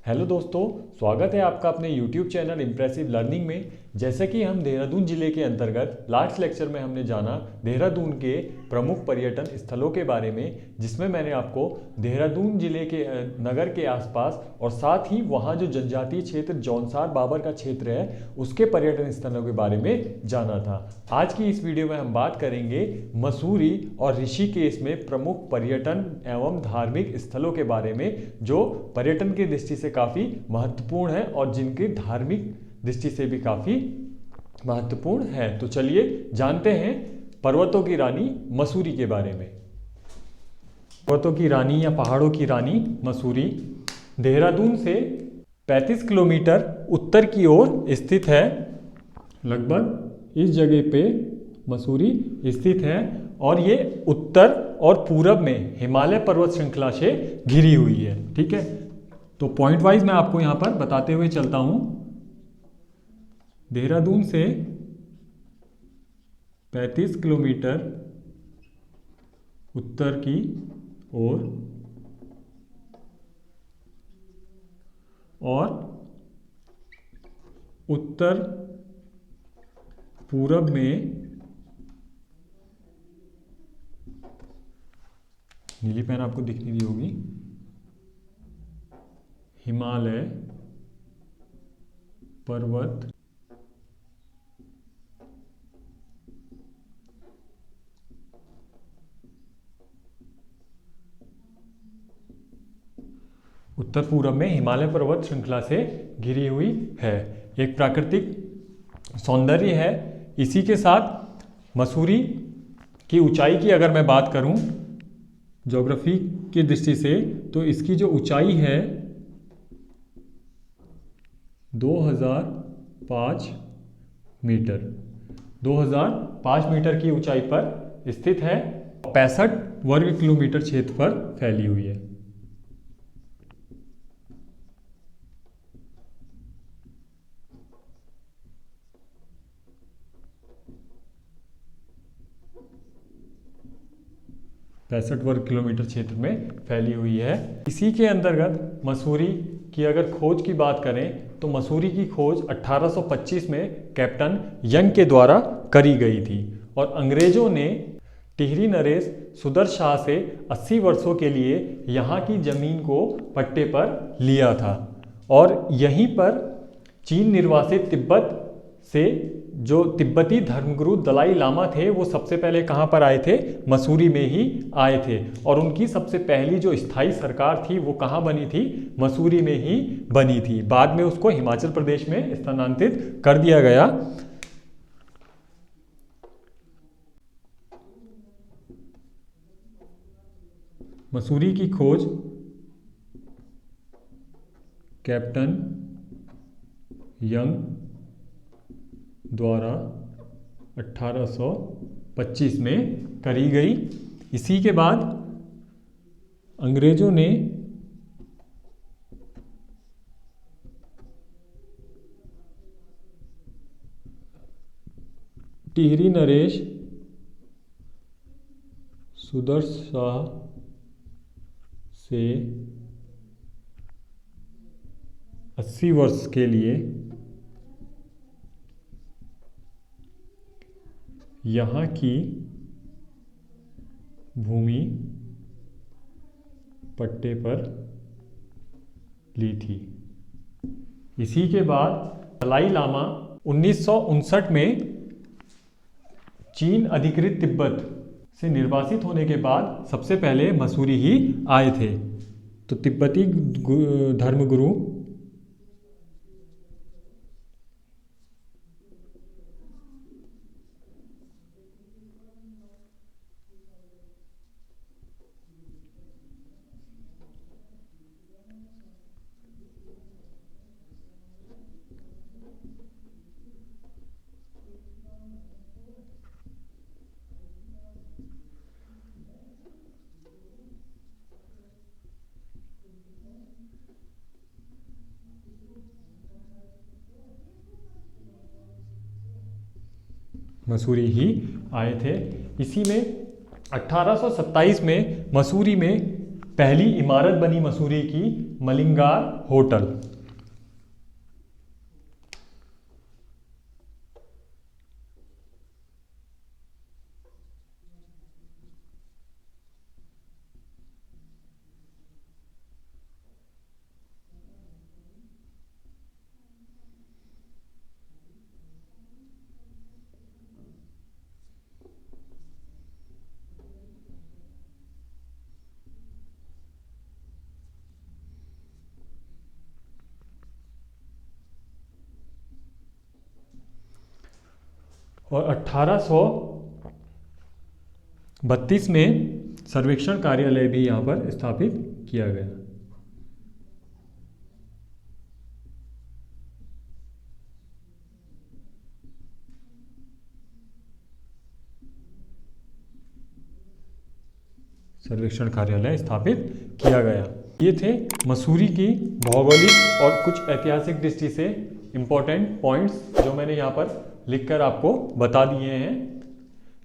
Hello दोस्तों, स्वागत है आपका अपने YouTube चैनल इम्प्रेसिव लर्निंग में। जैसे कि हम देहरादून जिले के अंतर्गत लास्ट लेक्चर में हमने जाना देहरादून के प्रमुख पर्यटन स्थलों के बारे में, जिसमें मैंने आपको देहरादून जिले के नगर के आसपास और साथ ही वहाँ जो जनजातीय क्षेत्र जौनसार बाबर का क्षेत्र है उसके पर्यटन स्थलों के बारे में जाना था। आज की इस वीडियो में हम बात करेंगे मसूरी और ऋषिकेश में प्रमुख पर्यटन एवं धार्मिक स्थलों के बारे में, जो पर्यटन की दृष्टि से काफ़ी महत्वपूर्ण है और जिनकी धार्मिक दृष्टि से भी काफ़ी महत्वपूर्ण है। तो चलिए जानते हैं पर्वतों की रानी मसूरी के बारे में। पर्वतों की रानी या पहाड़ों की रानी मसूरी देहरादून से 35 किलोमीटर उत्तर की ओर स्थित है। लगभग इस जगह पे मसूरी स्थित है और ये उत्तर और पूरब में हिमालय पर्वत श्रृंखला से घिरी हुई है। ठीक है, तो पॉइंट वाइज मैं आपको यहाँ पर बताते हुए चलता हूँ। देहरादून से 35 किलोमीटर उत्तर की ओर और उत्तर पूरब में नीली पेन आपको दिख नहीं रही होगी, हिमालय पर्वत उत्तर पूरब में हिमालय पर्वत श्रृंखला से घिरी हुई है। एक प्राकृतिक सौंदर्य है। इसी के साथ मसूरी की ऊंचाई की अगर मैं बात करूं ज्योग्राफी की दृष्टि से, तो इसकी जो ऊंचाई है 2005 मीटर 2005 मीटर की ऊंचाई पर स्थित है। 65 वर्ग किलोमीटर क्षेत्र पर फैली हुई है। पैंसठ वर्ग किलोमीटर क्षेत्र में फैली हुई है। इसी के अंतर्गत मसूरी की अगर खोज की बात करें तो मसूरी की खोज 1825 में कैप्टन यंग के द्वारा करी गई थी और अंग्रेजों ने टिहरी नरेश सुदर्शन से 80 वर्षों के लिए यहाँ की जमीन को पट्टे पर लिया था और यहीं पर चीन निर्वासित तिब्बत से जो तिब्बती धर्मगुरु दलाई लामा थे वो सबसे पहले कहाँ पर आए थे? मसूरी में ही आए थे और उनकी सबसे पहली जो स्थायी सरकार थी वो कहाँ बनी थी? मसूरी में ही बनी थी। बाद में उसको हिमाचल प्रदेश में स्थानांतरित कर दिया गया। मसूरी की खोज कैप्टन यंग द्वारा 1825 में करी गई। इसी के बाद अंग्रेजों ने टिहरी नरेश सुदर्शन से 80 वर्ष के लिए यहाँ की भूमि पट्टे पर ली थी। इसी के बाद दलाई लामा 1959 में चीन अधिकृत तिब्बत से निर्वासित होने के बाद सबसे पहले मसूरी ही आए थे। तो तिब्बती धर्मगुरु मसूरी ही आए थे। इसी में 1827 में मसूरी में पहली इमारत बनी मसूरी की? मलिंगार होटल। और 1832 में सर्वेक्षण कार्यालय भी यहाँ पर स्थापित किया गया। सर्वेक्षण कार्यालय स्थापित किया गया। ये थे मसूरी की भौगोलिक और कुछ ऐतिहासिक दृष्टि से इम्पोर्टेंट पॉइंट्स जो मैंने यहाँ पर लिखकर आपको बता दिए हैं।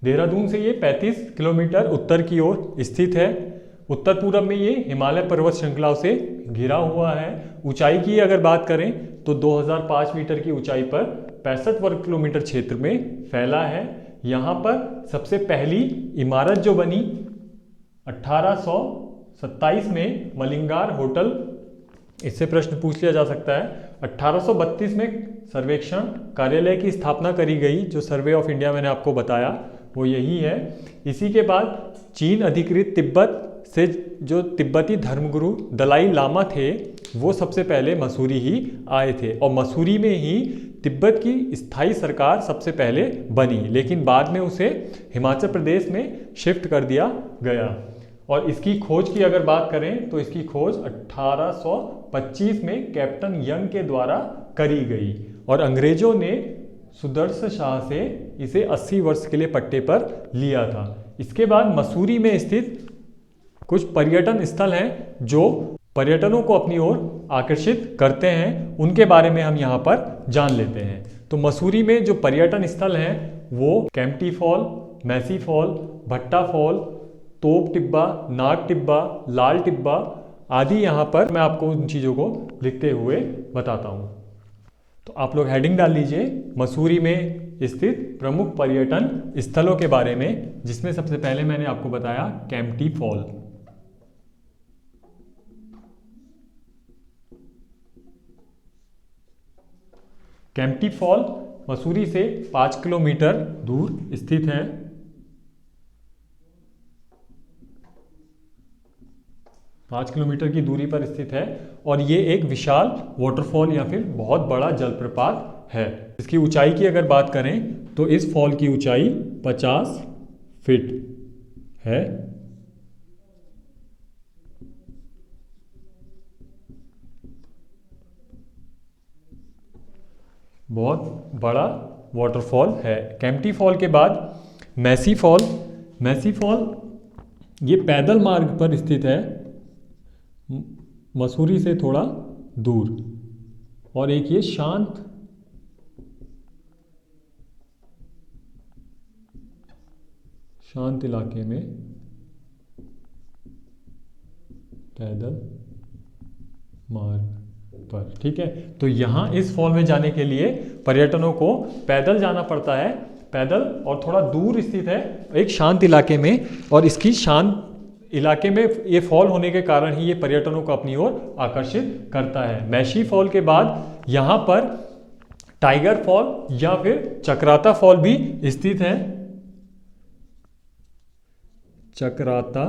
देहरादून से ये 35 किलोमीटर उत्तर की ओर स्थित है। उत्तर पूर्व में ये हिमालय पर्वत श्रृंखलाओं से घिरा हुआ है। ऊंचाई की अगर बात करें तो 2005 मीटर की ऊंचाई पर 65 वर्ग किलोमीटर क्षेत्र में फैला है। यहाँ पर सबसे पहली इमारत जो बनी 1827 में मलिंगार होटल, इससे प्रश्न पूछ लिया जा सकता है। 1832 में सर्वेक्षण कार्यालय की स्थापना करी गई, जो सर्वे ऑफ इंडिया मैंने आपको बताया वो यही है। इसी के बाद चीन अधिकृत तिब्बत से जो तिब्बती धर्मगुरु दलाई लामा थे वो सबसे पहले मसूरी ही आए थे और मसूरी में ही तिब्बत की स्थायी सरकार सबसे पहले बनी, लेकिन बाद में उसे हिमाचल प्रदेश में शिफ्ट कर दिया गया। और इसकी खोज की अगर बात करें तो इसकी खोज 1825 में कैप्टन यंग के द्वारा करी गई और अंग्रेजों ने सुदर्शन शाह से इसे 80 वर्ष के लिए पट्टे पर लिया था। इसके बाद मसूरी में स्थित कुछ पर्यटन स्थल हैं जो पर्यटनों को अपनी ओर आकर्षित करते हैं, उनके बारे में हम यहाँ पर जान लेते हैं। तो मसूरी में जो पर्यटन स्थल हैं वो केम्प्टी फॉल, मैसी फॉल, भट्टा फॉल, तोप टिब्बा, नाग टिब्बा, लाल टिब्बा आदि यहाँ पर मैं आपको उन चीज़ों को लिखते हुए बताता हूँ। तो आप लोग हेडिंग डाल लीजिए मसूरी में स्थित प्रमुख पर्यटन स्थलों के बारे में, जिसमें सबसे पहले मैंने आपको बताया केम्प्टी फॉल। केम्प्टी फॉल मसूरी से 5 किलोमीटर दूर स्थित है। पाँच किलोमीटर की दूरी पर स्थित है और ये एक विशाल वाटरफॉल या फिर बहुत बड़ा जलप्रपात है। इसकी ऊंचाई की अगर बात करें तो इस फॉल की ऊंचाई 50 फीट है। बहुत बड़ा वाटरफॉल है। केम्प्टी फॉल के बाद मैसी फॉल। मैसी फॉल ये पैदल मार्ग पर स्थित है मसूरी से थोड़ा दूर, और एक ये शांत इलाके में पैदल मार्ग पर। ठीक है, तो यहाँ इस फॉल में जाने के लिए पर्यटनों को पैदल जाना पड़ता है, पैदल, और थोड़ा दूर स्थित है एक शांत इलाके में। और इसकी शांत इलाके में ये फॉल होने के कारण ही ये पर्यटनों को अपनी ओर आकर्षित करता है। मैसी फॉल के बाद यहाँ पर टाइगर फॉल या फिर चक्राता फॉल भी स्थित है। चक्राता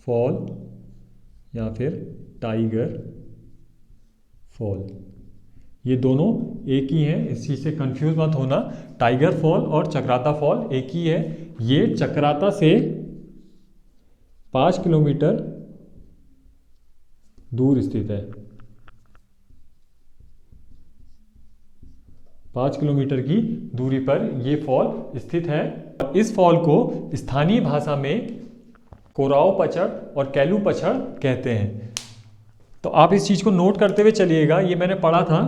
फॉल या फिर टाइगर फॉल, ये दोनों एक ही हैं, इस चीज़ से कंफ्यूज मत होना। टाइगर फॉल और चक्राता फॉल एक ही है। ये चक्राता से 5 किलोमीटर दूर स्थित है। 5 किलोमीटर की दूरी पर ये फॉल स्थित है। इस फॉल को स्थानीय भाषा में कोराओ पचड़ और कैलू पचड़ कहते हैं। तो आप इस चीज़ को नोट करते हुए चलिएगा। ये मैंने पढ़ा था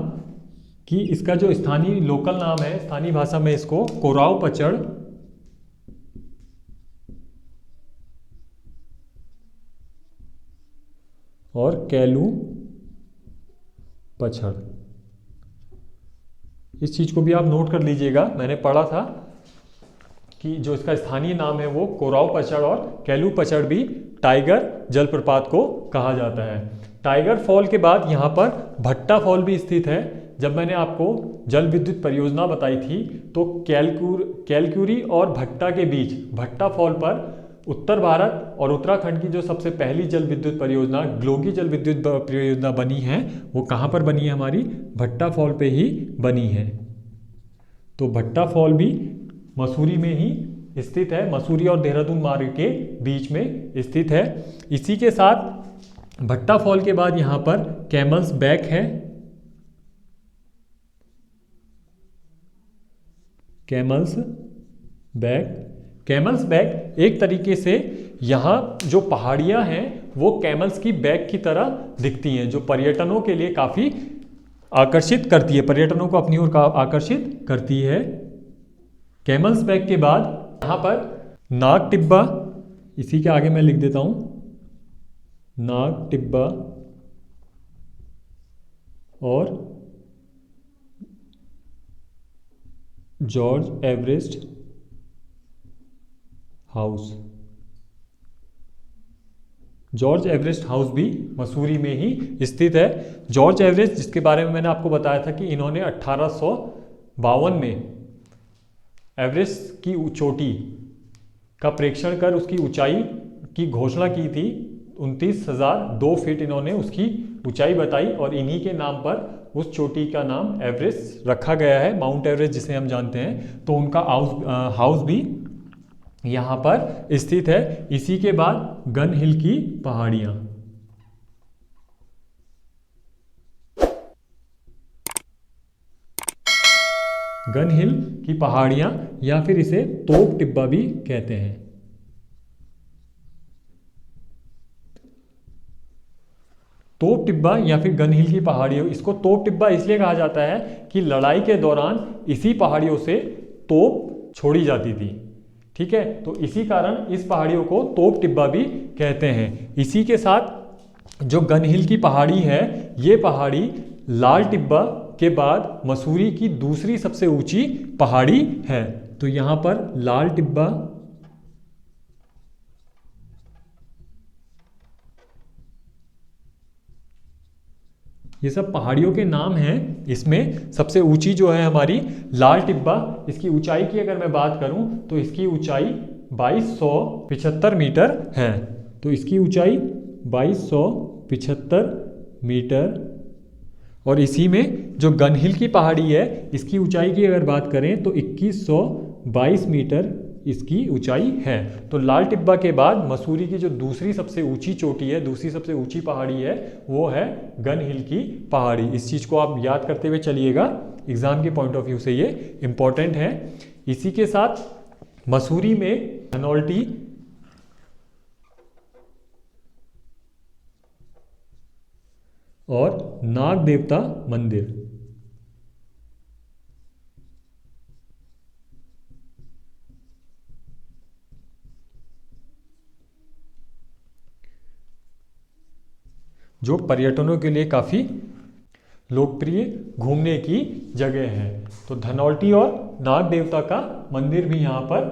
कि इसका जो स्थानीय लोकल नाम है, स्थानीय भाषा में इसको कोराओ पचड़ और कैलू पचड़। इस चीज़ को भी आप नोट कर लीजिएगा, मैंने पढ़ा था कि जो इसका स्थानीय नाम है वो कोराव पचड़ और कैलू पचड़ भी टाइगर जलप्रपात को कहा जाता है। टाइगर फॉल के बाद यहाँ पर भट्टा फॉल भी स्थित है। जब मैंने आपको जल विद्युत परियोजना बताई थी तो कैलक्यूरी और भट्टा के बीच भट्टा फॉल पर उत्तर भारत और उत्तराखंड की जो सबसे पहली जल विद्युत परियोजना ग्लोगी जल विद्युत परियोजना बनी है वो कहाँ पर बनी है, हमारी भट्टा फॉल पे ही बनी है। तो भट्टा फॉल भी मसूरी में ही स्थित है, मसूरी और देहरादून मार्ग के बीच में स्थित है। इसी के साथ भट्टा फॉल के बाद यहाँ पर कैमल्स बैक है। कैमल्स बैक एक तरीके से यहाँ जो पहाड़ियाँ हैं वो कैमल्स की बैक की तरह दिखती हैं, जो पर्यटनों के लिए काफ़ी आकर्षित करती है, पर्यटनों को अपनी ओर आकर्षित करती है। कैमल्स बैक के बाद यहाँ पर नाग टिब्बा, इसी के आगे मैं लिख देता हूँ नाग टिब्बा और George Everest house. George Everest house भी मसूरी में ही स्थित है। जॉर्ज एवरेस्ट, जिसके बारे में मैंने आपको बताया था कि इन्होंने 1852 में एवरेस्ट की चोटी का प्रेक्षण कर उसकी ऊंचाई की घोषणा की थी। 29,002 फीट इन्होंने उसकी ऊंचाई बताई और इन्हीं के नाम पर उस चोटी का नाम एवरेस्ट रखा गया है, माउंट एवरेस्ट जिसे हम जानते हैं। तो उनका हाउस भी यहाँ पर स्थित है। इसी के बाद गन हिल की पहाड़ियाँ, गन हिल की पहाड़ियाँ या फिर इसे तोप टिब्बा भी कहते हैं। तोप टिब्बा या फिर गन हिल की पहाड़ियों, इसको तोप टिब्बा इसलिए कहा जाता है कि लड़ाई के दौरान इसी पहाड़ियों से तोप छोड़ी जाती थी। ठीक है, तो इसी कारण इस पहाड़ियों को तोप टिब्बा भी कहते हैं। इसी के साथ जो गन हिल की पहाड़ी है, ये पहाड़ी लाल टिब्बा के बाद मसूरी की दूसरी सबसे ऊंची पहाड़ी है। तो यहाँ पर लाल टिब्बा, ये सब पहाड़ियों के नाम हैं। इसमें सबसे ऊंची जो है हमारी लाल टिब्बा, इसकी ऊंचाई की अगर मैं बात करूं तो इसकी ऊंचाई 2275 मीटर है। तो इसकी ऊंचाई 2275 मीटर। और इसी में जो गन हिल की पहाड़ी है, इसकी ऊंचाई की अगर बात करें तो 2122 मीटर इसकी ऊंचाई है। तो लाल टिब्बा के बाद मसूरी की जो दूसरी सबसे ऊंची चोटी है, दूसरी सबसे ऊंची पहाड़ी है, वो है गन हिल की पहाड़ी। इस चीज़ को आप याद करते हुए चलिएगा, एग्जाम के पॉइंट ऑफ व्यू से ये इंपॉर्टेंट है। इसी के साथ मसूरी में धनौल्टी और नाग देवता मंदिर, जो पर्यटनों के लिए काफ़ी लोकप्रिय घूमने की जगह है। तो धनौल्टी और नाग देवता का मंदिर भी यहाँ पर।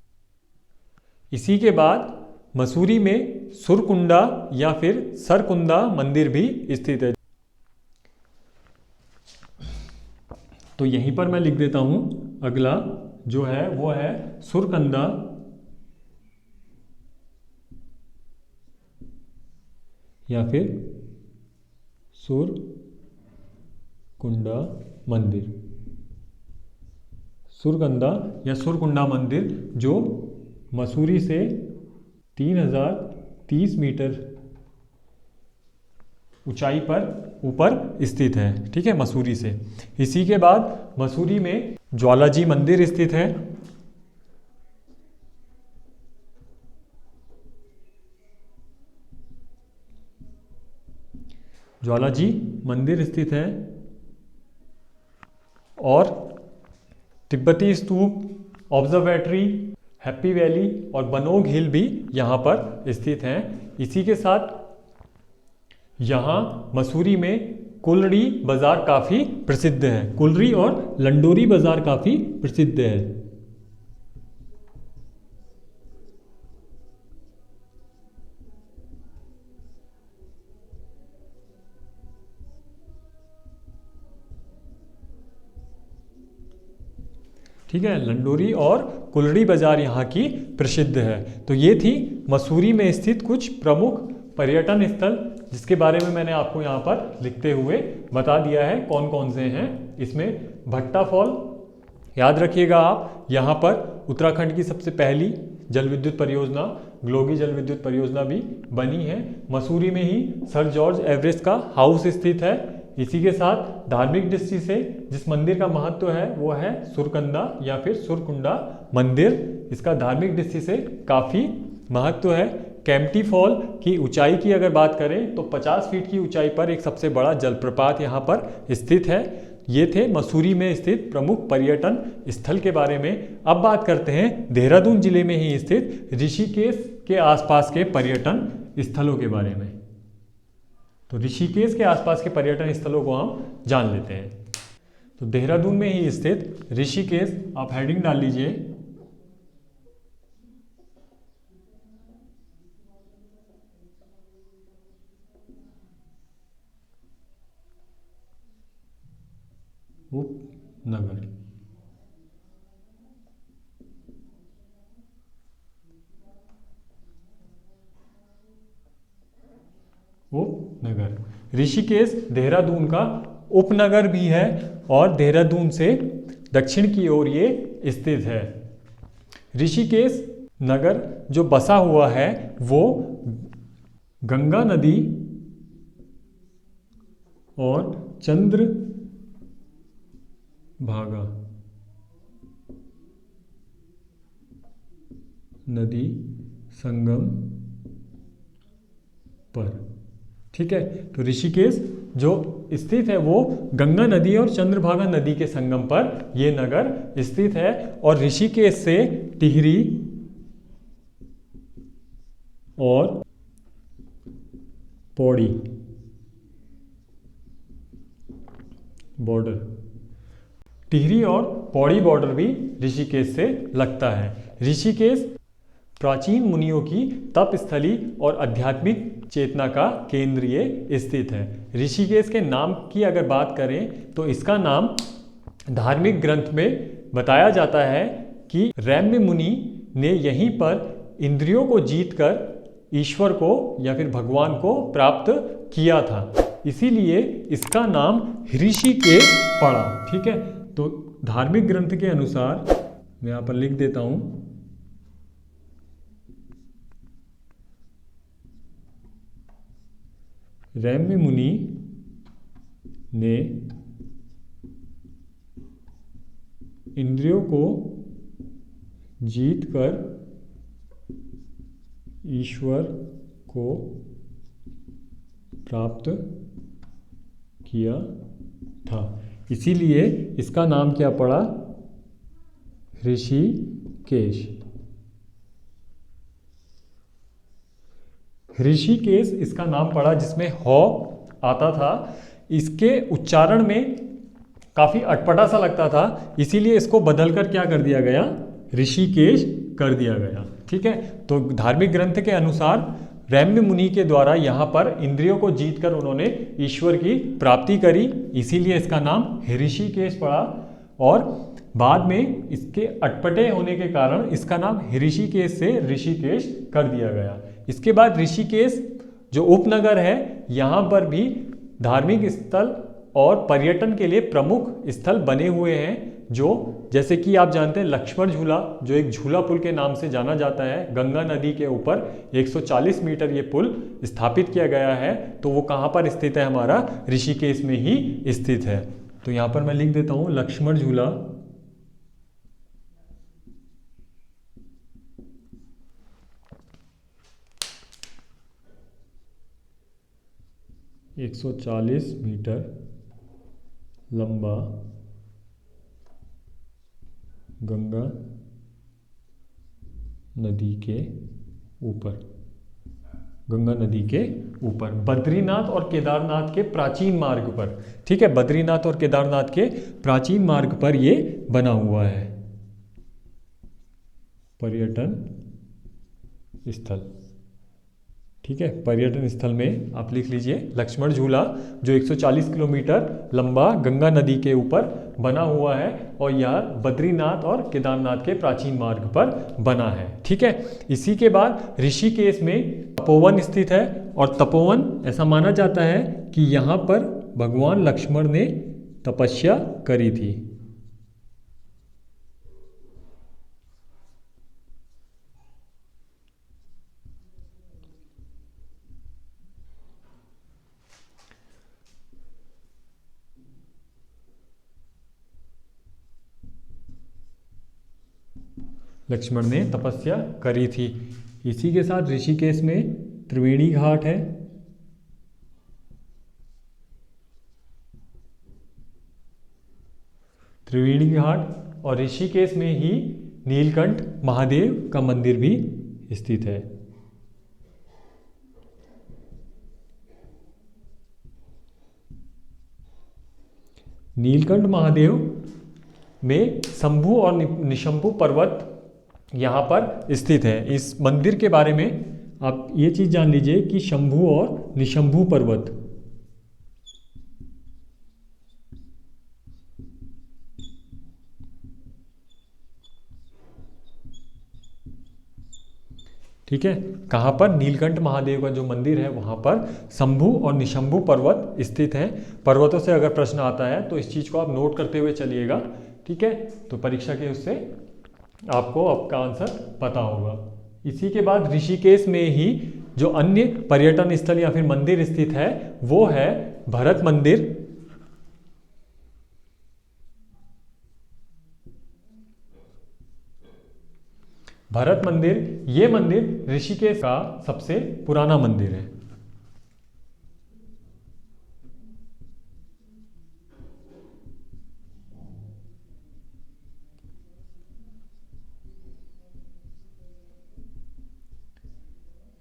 इसी के बाद मसूरी में सुरकुंडा या फिर सरकुंडा मंदिर भी स्थित है। तो यहीं पर मैं लिख देता हूँ, अगला जो है वो है सुरकंदा या फिर सुरकुंडा मंदिर। सुरकंदा या सुरकुंडा मंदिर जो मसूरी से 3030 मीटर ऊंचाई पर ऊपर स्थित है। ठीक है, मसूरी से। इसी के बाद मसूरी में ज्वालाजी मंदिर स्थित है। ज्वालाजी मंदिर स्थित है और तिब्बती स्तूप, ऑब्जर्वेटरी, हैप्पी वैली और बनोग हिल भी यहाँ पर स्थित हैं। इसी के साथ यहाँ मसूरी में कुलड़ी बाजार काफ़ी प्रसिद्ध है। कुलड़ी और लंडोरी बाजार काफ़ी प्रसिद्ध है। ठीक है, लंडोरी और कुलड़ी बाजार यहाँ की प्रसिद्ध है। तो ये थी मसूरी में स्थित कुछ प्रमुख पर्यटन स्थल, जिसके बारे में मैंने आपको यहाँ पर लिखते हुए बता दिया है कौन कौन से हैं। इसमें भट्टा फॉल याद रखिएगा आप, यहाँ पर उत्तराखंड की सबसे पहली जल विद्युत परियोजना ग्लोगी जल विद्युत परियोजना भी बनी है। मसूरी में ही सर जॉर्ज एवरेस्ट का हाउस स्थित है। इसी के साथ धार्मिक दृष्टि से जिस मंदिर का महत्व है वो है सुरकंदा या फिर सुरकुंडा मंदिर। इसका धार्मिक दृष्टि से काफ़ी महत्व है। कैंपटी फॉल की ऊंचाई की अगर बात करें तो 50 फीट की ऊंचाई पर एक सबसे बड़ा जलप्रपात यहाँ पर स्थित है। ये थे मसूरी में स्थित प्रमुख पर्यटन स्थल के बारे में। अब बात करते हैं देहरादून जिले में ही स्थित ऋषिकेश के आसपास के पर्यटन स्थलों के बारे में। तो ऋषिकेश के आसपास के पर्यटन स्थलों को हम जान लेते हैं। तो देहरादून में ही स्थित ऋषिकेश, आप हेडिंग डाल लीजिए। उपनगर, उपनगर ऋषिकेश देहरादून का उपनगर भी है और देहरादून से दक्षिण की ओर ये स्थित है। ऋषिकेश नगर जो बसा हुआ है वो गंगा नदी और चंद्रभागा नदी संगम पर, ठीक है। तो ऋषिकेश जो स्थित है वो गंगा नदी और चंद्रभागा नदी के संगम पर ये नगर स्थित है। और ऋषिकेश से टिहरी और पौड़ी बॉर्डर, टिहरी और पौड़ी बॉर्डर भी ऋषिकेश से लगता है। ऋषिकेश प्राचीन मुनियों की तप स्थली और आध्यात्मिक चेतना का केंद्र ये स्थित है। ऋषिकेश के नाम की अगर बात करें तो इसका नाम धार्मिक ग्रंथ में बताया जाता है कि रैम्य मुनि ने यहीं पर इंद्रियों को जीतकर ईश्वर को या फिर भगवान को प्राप्त किया था, इसीलिए इसका नाम ऋषिकेश पड़ा। ठीक है, तो धार्मिक ग्रंथ के अनुसार मैं यहाँ पर लिख देता हूँ, रैम्य मुनि ने इंद्रियों को जीतकर ईश्वर को प्राप्त किया था, इसीलिए इसका नाम क्या पड़ा, ऋषिकेश। ऋषिकेश इसका नाम पड़ा जिसमें ह आता था। इसके उच्चारण में काफ़ी अटपटा सा लगता था, इसीलिए इसको बदलकर क्या कर दिया गया, ऋषिकेश कर दिया गया। ठीक है, तो धार्मिक ग्रंथ के अनुसार रैम्य मुनि के द्वारा यहाँ पर इंद्रियों को जीतकर उन्होंने ईश्वर की प्राप्ति करी, इसीलिए इसका नाम ऋषिकेश पड़ा। और बाद में इसके अटपटे होने के कारण इसका नाम ऋषिकेश से ऋषिकेश कर दिया गया। इसके बाद ऋषिकेश जो उपनगर है, यहाँ पर भी धार्मिक स्थल और पर्यटन के लिए प्रमुख स्थल बने हुए हैं, जो जैसे कि आप जानते हैं लक्ष्मण झूला, जो एक झूला पुल के नाम से जाना जाता है। गंगा नदी के ऊपर 140 मीटर ये पुल स्थापित किया गया है, तो वो कहाँ पर स्थित है, हमारा ऋषिकेश में ही स्थित है। तो यहाँ पर मैं लिख देता हूँ लक्ष्मण झूला, एक 140 मीटर लंबा गंगा नदी के ऊपर, गंगा नदी के ऊपर, बद्रीनाथ और केदारनाथ के प्राचीन मार्ग पर। ठीक है, बद्रीनाथ और केदारनाथ के प्राचीन मार्ग पर ये बना हुआ है पर्यटन स्थल। ठीक है, पर्यटन स्थल में आप लिख लीजिए लक्ष्मण झूला, जो 140 किलोमीटर लंबा गंगा नदी के ऊपर बना हुआ है और यह बद्रीनाथ और केदारनाथ के प्राचीन मार्ग पर बना है। ठीक है, इसी के बाद ऋषिकेश में तपोवन स्थित है और तपोवन ऐसा माना जाता है कि यहाँ पर भगवान लक्ष्मण ने तपस्या करी थी। लक्ष्मण ने तपस्या करी थी। इसी के साथ ऋषिकेश में त्रिवेणी घाट है। त्रिवेणी घाट और ऋषिकेश में ही नीलकंठ महादेव का मंदिर भी स्थित है। नीलकंठ महादेव में शंभु और निशंभु पर्वत यहाँ पर स्थित है। इस मंदिर के बारे में आप ये चीज़ जान लीजिए कि शंभु और निशंभु पर्वत ठीक है, कहाँ पर? नीलकंठ महादेव का जो मंदिर है वहाँ पर शंभु और निशंभु पर्वत स्थित हैं। पर्वतों से अगर प्रश्न आता है तो इस चीज़ को आप नोट करते हुए चलिएगा। ठीक है, तो परीक्षा के उससे आपको आपका आंसर पता होगा। इसी के बाद ऋषिकेश में ही जो अन्य पर्यटन स्थल या फिर मंदिर स्थित है वो है भरत मंदिर। भरत मंदिर, ये मंदिर ऋषिकेश का सबसे पुराना मंदिर है।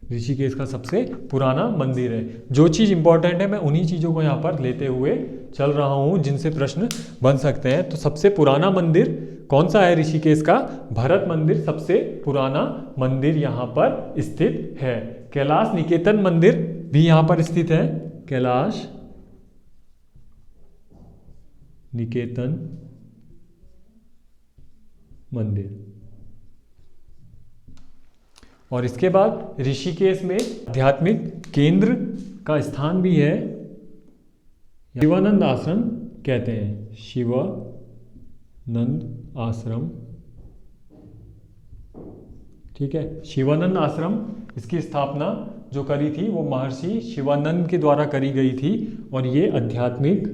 ऋषिकेश का सबसे पुराना मंदिर है। जो चीज़ इंपॉर्टेंट है मैं उन्हीं चीज़ों को यहाँ पर लेते हुए चल रहा हूँ जिनसे प्रश्न बन सकते हैं। तो सबसे पुराना मंदिर कौन सा है ऋषिकेश का? भरत मंदिर सबसे पुराना मंदिर यहाँ पर स्थित है। कैलाश निकेतन मंदिर भी यहाँ पर स्थित है। कैलाश निकेतन मंदिर। और इसके बाद ऋषिकेश में आध्यात्मिक केंद्र का स्थान भी है, शिवानंद आश्रम कहते हैं। शिवानंद आश्रम, ठीक है। शिवानंद आश्रम, इसकी स्थापना जो करी थी वो महर्षि शिवानंद के द्वारा करी गई थी और ये आध्यात्मिक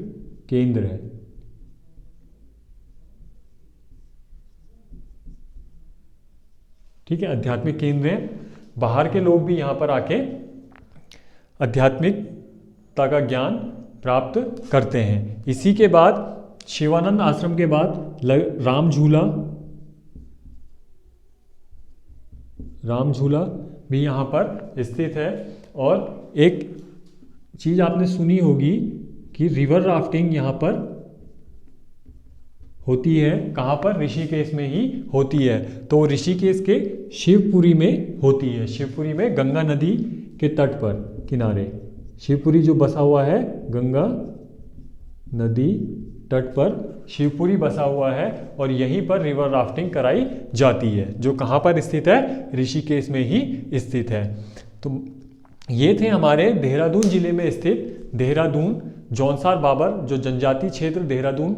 केंद्र है। ठीक है, आध्यात्मिक केंद्र है। बाहर के लोग भी यहाँ पर आके आध्यात्मिकता का ज्ञान प्राप्त करते हैं। इसी के बाद शिवानंद आश्रम के बाद राम झूला भी यहाँ पर स्थित है। और एक चीज़ आपने सुनी होगी कि रिवर राफ्टिंग यहाँ पर होती है। कहाँ पर? ऋषिकेश में ही होती है। तो ऋषिकेश के शिवपुरी में होती है। शिवपुरी में गंगा नदी के तट पर किनारे शिवपुरी जो बसा हुआ है, गंगा नदी तट पर शिवपुरी बसा हुआ है और यहीं पर रिवर राफ्टिंग कराई जाती है, जो कहाँ पर स्थित है? ऋषिकेश में ही स्थित है। तो ये थे हमारे देहरादून जिले में स्थित देहरादून जौनसार बाबर, जो जनजाति क्षेत्र देहरादून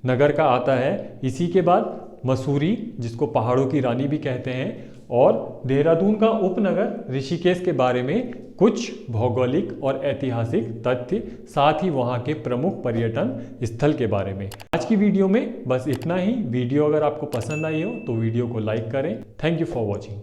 नगर का आता है। इसी के बाद मसूरी, जिसको पहाड़ों की रानी भी कहते हैं, और देहरादून का उपनगर ऋषिकेश के बारे में कुछ भौगोलिक और ऐतिहासिक तथ्य, साथ ही वहाँ के प्रमुख पर्यटन स्थल के बारे में। आज की वीडियो में बस इतना ही। वीडियो अगर आपको पसंद आई हो तो वीडियो को लाइक करें। Thank you for watching.